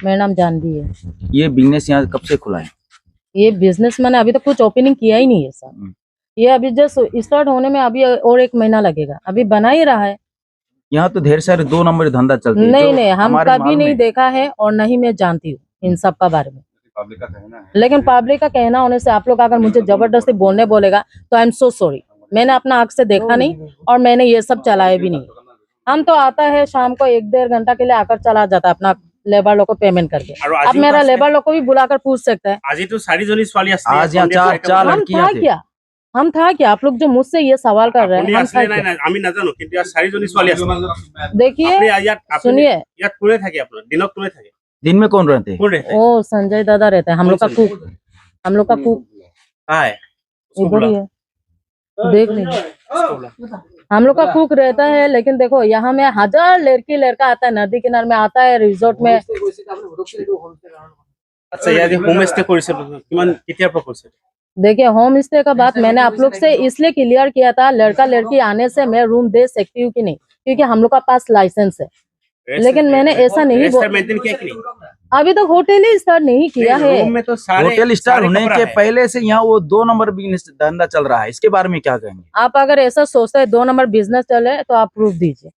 मेरा नाम जानवी है। ये बिजनेस यहाँ कब से खुला है? ये बिजनेस मैंने अभी तक कुछ ओपनिंग किया ही नहीं है सर। ये अभी जस्ट स्टार्ट होने में अभी और 1 महीना लगेगा, अभी बना ही रहा है। यहाँ तो ढेर सारे 2 नंबर धंधा चलते हैं। नहीं, हम कभी नहीं देखा है और नहीं मैं जानती हूँ इन सब का बारे में। लेकिन पब्लिक का कहना होने से आप लोग अगर मुझे जबरदस्ती बोलेगा तो आई एम सो सॉरी। मैंने अपना आँख से देखा नहीं और मैंने ये सब चलाया भी नहीं। हम तो आता है शाम को 1-1.5 घंटा के लिए आकर चला जाता है अपना लेबर लोग को पेमेंट करके। अब मेरा लेबर लोग को भी बुलाकर पूछ सकता है। आज तो सारी ছোৱালী আছে। आज यहाँ 4 लड़कियां थे। हम था क्या? आप लोग जो मुझसे ये सवाल कर रहे हैं, আমি নাজানো কিন্তু ইয়াত 4 ছোৱালী আছে। देखिए सुनिए, ইয়াত কোনে থাকে আপোনাৰ? দিনত কোনে থাকে? दिन में कौन रहते हैं? वो संजय दादा रहते हैं, हम लोग का कुक। हाय इधर ही है, देख लीजिए। हम लोग का कुक रहता है। लेकिन देखो यहाँ में 1000 लड़का आता है, नदी किनारे में आता है, रिजोर्ट में। আচ্ছা ইয়াত হোম স্টে কৰিছে কিমান কেতিয়াৰ পৰা কৰিছে? देखिए होम स्टे का बात मैंने आप लोग से इसलिए क्लियर किया था, लड़का लड़की आने से मैं रूम दे सकती हूँ कि नहीं, क्योंकि हम लोग का पास लाइसेंस है। लेकिन मैंने ऐसा नहीं बोला। अभी तक होटल ही स्टार्ट नहीं किया है। रूम में तो सारे होटल स्टार्ट होने के पहले से यहाँ वो 2 नंबर बिजनेस धंधा चल रहा है। इसके बारे में क्या कहेंगे? आप अगर ऐसा सोचते हैं 2 नंबर बिजनेस चले तो आप प्रूफ दीजिए।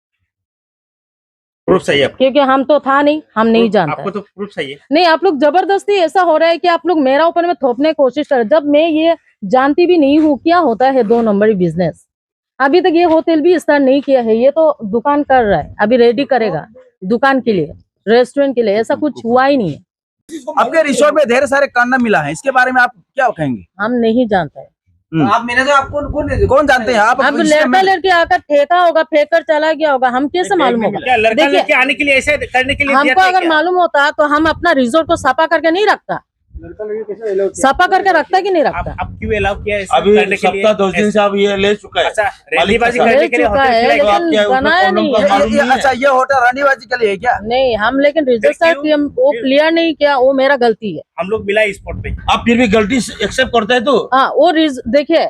प्रूफ चाहिए? क्योंकि हम तो था नहीं, हम नहीं जानते। आपको तो प्रूफ चाहिए? नहीं, आप लोग जबरदस्ती ऐसा हो रहा है कि आप लोग मेरा ऊपर में थोपने की कोशिश कर, जब मैं ये जानती भी नहीं हूँ क्या होता है 2 नंबरी बिजनेस। अभी तक ये होटल भी स्टार्ट नहीं किया है, ये तो दुकान कर रहा है, अभी रेडी करेगा दुकान के लिए, रेस्टोरेंट के लिए। ऐसा कुछ हुआ ही नहीं है। आपके रिसोर्ट में ढेर सारे कांडा मिला है, इसके बारे में आप क्या कहेंगे? हम नहीं जानते हैं। आप मैनेजर आपको कौन जानते हैं? आप अब लड़का आकर फेंका होगा, फेंक कर चला गया होगा, हम कैसे मालूम होगा? क्या लड़का लड़के आने के लिए ऐसे करने के लिए हमको अगर मालूम होता तो हम अपना रिजोर्ट को सफा करके नहीं रखता। सफा करके रखता कि नहीं रखता? अब क्यों अलाउ किया है? अभी सप्ताह 10 दिन से अब ये ले चुका है। अच्छा रैलीबाजी करने के लिए लेकिन बनाया नहीं है। अच्छा ये होटल रानीबाजी के लिए है क्या? नहीं, हम लेकिन रजिस्टर वो क्लियर नहीं किया, वो मेरा गलती है। हम लोग मिला स्पॉट पे। आप फिर भी गलती एक्सेप्ट करते हैं तो? हाँ, वो देखिए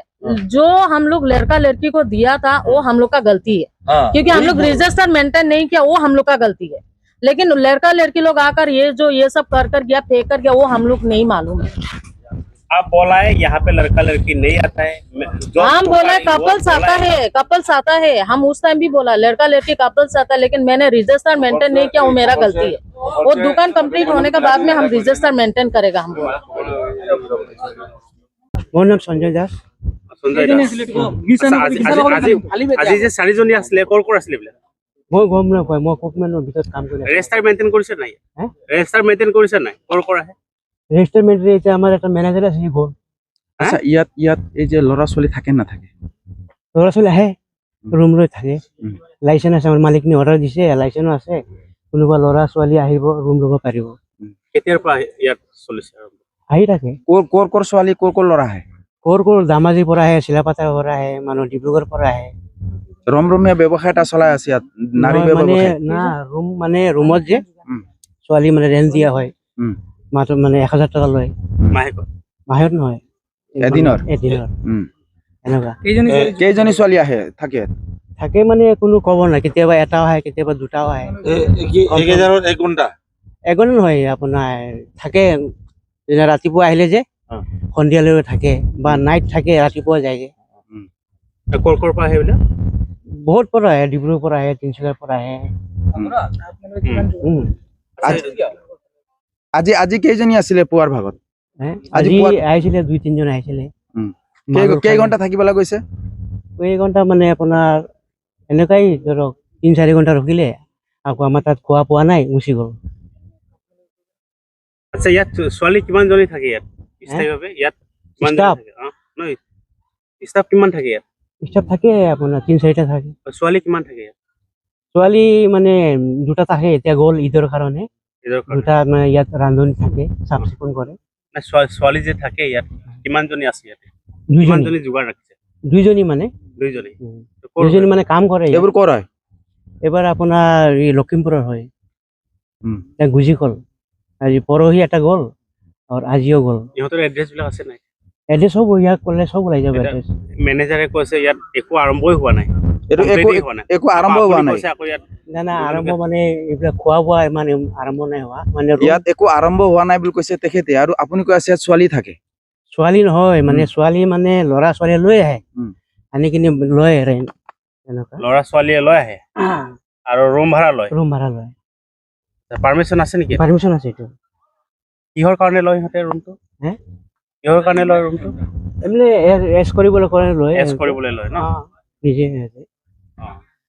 जो हम लोग लड़का लड़की को दिया था वो हम लोग का गलती है, क्योंकि हम लोग रजिस्टर मेंटेन नहीं किया, वो हम लोग का गलती है। लेकिन लड़का लड़की लोग आकर ये सब कर गया, फेंक कर गया, वो हम लोग नहीं मालूम है। आप बोला है यहाँ पे लड़का लड़की नहीं आता है। हम बोला है कपल्स आता है, कपल्स आता है। हम उस टाइम भी बोला लड़का लड़की कपल्स आता है, लेकिन मैंने रजिस्टर मेंटेन नहीं किया, वो मेरा गलती है। वो दुकान कंप्लीट होने के बाद में हम रजिस्टर मेंटेन करेगा। हम बोला। मोर नाम संजय दास। আজি যে 4জনী আছিলে কৰ কৰ আছিলে বোলে? মই গম নাপাওঁ, মই কোকমেনৰ ভিতৰত কাম কৰি আছোঁ। ৰেজিষ্টাৰ মেইনটেইন কৰিছে নাই? ৰেজিষ্টাৰ মেইনটেইন কৰিছে নাই? কৰ কৰ আহে? ৰেজিষ্টাৰ মেইনটেইন এতিয়া আমাৰ এটা মেনেজাৰ আছে সি গ'ল। আচ্ছা ইয়াত এই যে ল'ৰা ছোৱালী থাকে নাথাকে? ল'ৰা ছোৱালী আহে, ৰুম লৈ থাকে, লাইচেন্স আছে, আমাৰ মালিকনি অৰ্ডাৰ দিছে, লাইচেন্সো আছে। কোনোবা ল'ৰা ছোৱালী আহিব ৰুম ল'ব পাৰিব। কেতিয়াৰ পৰা ইয়াত চলিছে? আহি থাকে। কৰ ছোৱালী কৰ ল'ৰা আহে? কৰ ধেমাজিৰ পৰা আহে, চিলাপাথাৰ পৰা আহে, মানুহ ডিব্ৰুগড়ৰ পৰা আহে। ৰমৰমীয়া ব্যৱসায় এটা চলাই আছে ইয়াত, নাৰী ব্যৱসায় না। ৰুম মানে ৰুমত যে ছোৱালী মানে ৰেন্ট দিয়া হয়, মাত্ৰ মানে 1000 টকা লয় মাহত নহয়, এদিনৰ। এনেকুৱা। কেইজনী ছোৱালী আহে থাকে মানে কোনো ক'ব নাই, কেতিয়াবা এটাও আহে, কেতিয়াবা দুটাও আহে। এঘণ্টা নহয়, আপোনাৰ থাকে ৰাতিপুৱা আহিলে যে সন্ধিয়ালৈ থাকে, বা নাইট থাকে, ৰাতিপুৱা যায়গে। কৰ কৰ পৰা আহে বোলে? বহুত পৰা আহে, ডিব্ৰুগড়ৰ পৰা আহে, তিনিচুকীয়াৰ পৰা আহে। আজি কেইজনী আছিলে পুৱাৰ ভাগত? আজি আহিছিলে 2-3 জন আহিছিলে। কেই ঘণ্টা থাকিবলৈ গৈছে? কেই ঘণ্টা মানে আপোনাৰ এনেকুৱাই ধৰক 3-4 ঘণ্টা ৰখিলে, আকৌ আমাৰ তাত খোৱা পোৱা নাই, গুচি গ'ল। আচ্ছা ইয়াত ছোৱালী কিমানজনী থাকে ইয়াত স্থায়ীভাৱে? ইয়াত কিমান থাকে? নহয় ষ্টাফ কিমান থাকে ইয়াত? ষ্টাফ থাকে আপোনাৰ 3-4টা থাকে। ছোৱালী কিমান থাকে ইয়াত? ছোৱালী মানে 2টা থাকে, এতিয়া গ'ল ঈদৰ কাৰণে। 2টা মানে ইয়াত ৰান্ধনি থাকে, চাফ চিকুণ কৰে। ছোৱালী যে থাকে ইয়াত কিমানজনী আছে ইয়াত? 2জনী যোগাৰ ৰাখিছে? 2জনী মানে 2জনী মানে কাম কৰে। এইবোৰ ক'ৰ হয়? এবাৰ আপোনাৰ লখিমপুৰৰ হয়, গুজি গ'ল। আজি পৰহি এটা গ'ল আৰু আজিও গ'ল। ইহঁতৰ এড্ৰেছ বিলাক আছে নাই? এড্ৰেছ সব ইয়াক ক'লে সব ওলাই যাব এড্ৰেছ। মেনেজাৰে কৈছে ইয়াত একো আৰম্ভই হোৱা নাই। এইটো একো complete হোৱা নাই। একো আৰম্ভ হোৱা আপুনি নাই কৈছে আকৌ ইয়াত না আৰম্ভ মানে এইবিলাক খোৱা বোৱা মানে আৰম্ভ নাই হোৱা মানে room- ইয়াত একো আৰম্ভ হোৱা নাই বুলি কৈছে তেখেতে আৰু আপুনি কৈ আছে ইয়াত ছোৱালী থাকে ছোৱালী নহয় মানে ছোৱালী মানে ল'ৰা ছোৱালী লৈ আহে আনি কিনি লৈ আহে এনেকুৱা ল'ৰা ছোৱালীয়ে লৈ আহে আৰু ৰুম ভাড়া লয় ৰুম ভাড়া লয় পাৰমিশন আছে নেকি পাৰমিশ্যন আছে এইটো কিহৰ কাৰণে লয় সিহঁতে ৰুমটো হে কিহৰ কাৰণে লয় ৰুমটো এমনি এছ কৰিবলৈ কাৰণে লয় এছ কৰিবলৈ লয় ন নিজে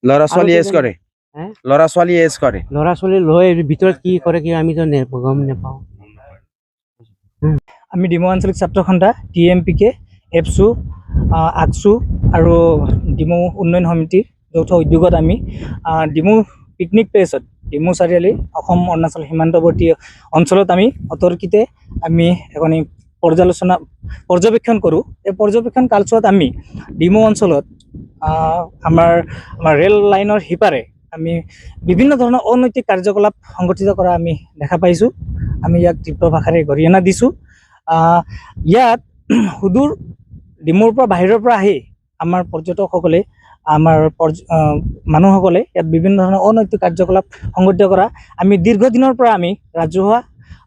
ল'ৰা ছোৱালী আৰু এজ কৰে হে? ল'ৰা ছোৱালী এজ কৰে ল'ৰা ছোৱালী লৈ ভিতৰত কি কৰে কি আমিতো গম নাপাওঁ আমি ডিমৌ আঞ্চলিক ছাত্ৰ সন্থা TMPK এপছু আকছু আৰু ডিমৌ উন্নয়ন সমিতিৰ যৌথ উদ্যোগত আমি ডিমৌ পিকনিক প্লেচত ডিমৌ চাৰিআলি অসম অৰুণাচল সীমান্তৱৰ্তী অঞ্চলত আমি অতৰ্কিতে আমি এখন পৰ্যবেক্ষণ কৰোঁ এই পৰ্যবেক্ষণ কালচোৱাত আমি ডিমৌ অঞ্চলত আমাৰ ৰেল লাইনৰ সিপাৰে আমি বিভিন্ন ধৰণৰ অনৈতিক কাৰ্যকলাপ সংগঠিত কৰা আমি দেখা পাইছোঁ আমি ইয়াক তীব্ৰ ভাষাৰে গৰিহণা দিছোঁ ইয়াত সুদূৰ ডিমৌৰ পৰা বাহিৰৰ পৰা আহি আমাৰ পৰ্যটকসকলে আমাৰ মানুহসকলে ইয়াত বিভিন্ন ধৰণৰ অনৈতিক কাৰ্যকলাপ সংগঠিত কৰা আমি দীৰ্ঘদিনৰ পৰা আমি ৰাজহুৱা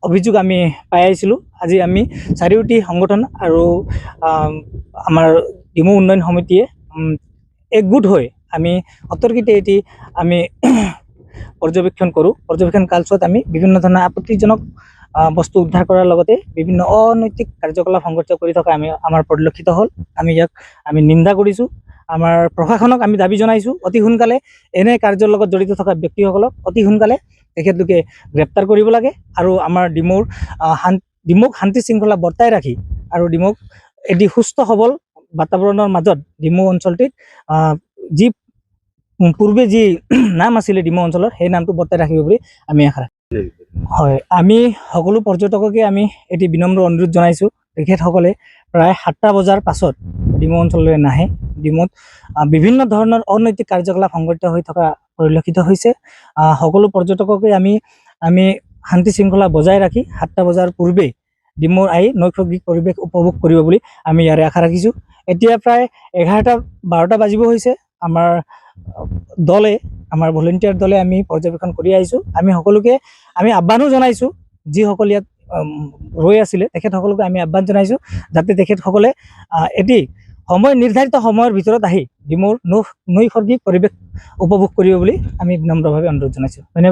অভিযোগ আমি পাই আহিছিলোঁ আজি আমি চাৰিওটি সংগঠন আৰু আমাৰ ডিমৌ উন্নয়ন সমিতিয়ে একগোট হৈ আমি অতৰ্কিতে এটি আমি পৰ্যবেক্ষণ কৰোঁ পৰ্যবেক্ষণ কালচোৱাত আমি বিভিন্ন ধৰণৰ আপত্তিজনক বস্তু উদ্ধাৰ কৰাৰ লগতে বিভিন্ন অনৈতিক কাৰ্যকলাপ সংগঠিত কৰি থকা আমাৰ পৰিলক্ষিত হ'ল আমি ইয়াক আমি নিন্দা কৰিছোঁ আমাৰ প্ৰশাসনক আমি দাবী জনাইছোঁ অতি সোনকালে এনে কাৰ্যৰ লগত জড়িত থকা ব্যক্তিসকলক অতি সোনকালে তেখেতলোকে গ্ৰেপ্তাৰ কৰিব লাগে আৰু আমাৰ ডিমৌক শান্তি শৃংখলা বৰ্তাই ৰাখি আৰু ডিমৌক এটি সুস্থ সবল বাতাবৰণৰ মাজত ডিমৌ অঞ্চলটিত যি পূৰ্বে যি নাম আছিলে ডিমৌ অঞ্চলৰ সেই নামটো বৰ্তাই ৰাখিব বুলি আমি আশা ৰাখিছোঁ হয় আমি সকলো পৰ্যটককে আমি এটি বিনম্ৰ অনুৰোধ জনাইছোঁ তেখেতসকলে প্ৰায় 7টা বজাৰ পাছত ডিমৌ অঞ্চললৈ নাহে ডিমৌত বিভিন্ন ধৰণৰ অনৈতিক কাৰ্যকলাপ সংগঠিত হৈ থকা পৰিলক্ষিত হৈছে সকলো পৰ্যটককে আমি শান্তি শৃংখলা বজাই ৰাখি 7টা বজাৰ পূৰ্বে ডিমৌৰ আহি নৈসৰ্গিক পৰিৱেশ উপভোগ কৰিব বুলি আমি ইয়াৰে আশা ৰাখিছোঁ এতিয়া প্ৰায় 11-12টা বাজিব হৈছে আমাৰ দলে আমাৰ ভলেণ্টিয়াৰ দলে আমি পৰ্যবেক্ষণ কৰি আহিছোঁ আমি সকলোকে আমি আহ্বানো জনাইছোঁ যিসকল ইয়াত ৰৈ আছিলে তেখেতসকলকে আমি আহ্বান জনাইছোঁ যাতে তেখেতসকলে এটি নিৰ্ধাৰিত সময়ৰ ভিতৰত আহি ডিমৌৰ নৈসৰ্গিক পৰিৱেশ উপভোগ কৰিব বুলি আমি বিনম্ৰভাৱে অনুৰোধ জনাইছোঁ ধন্যবাদ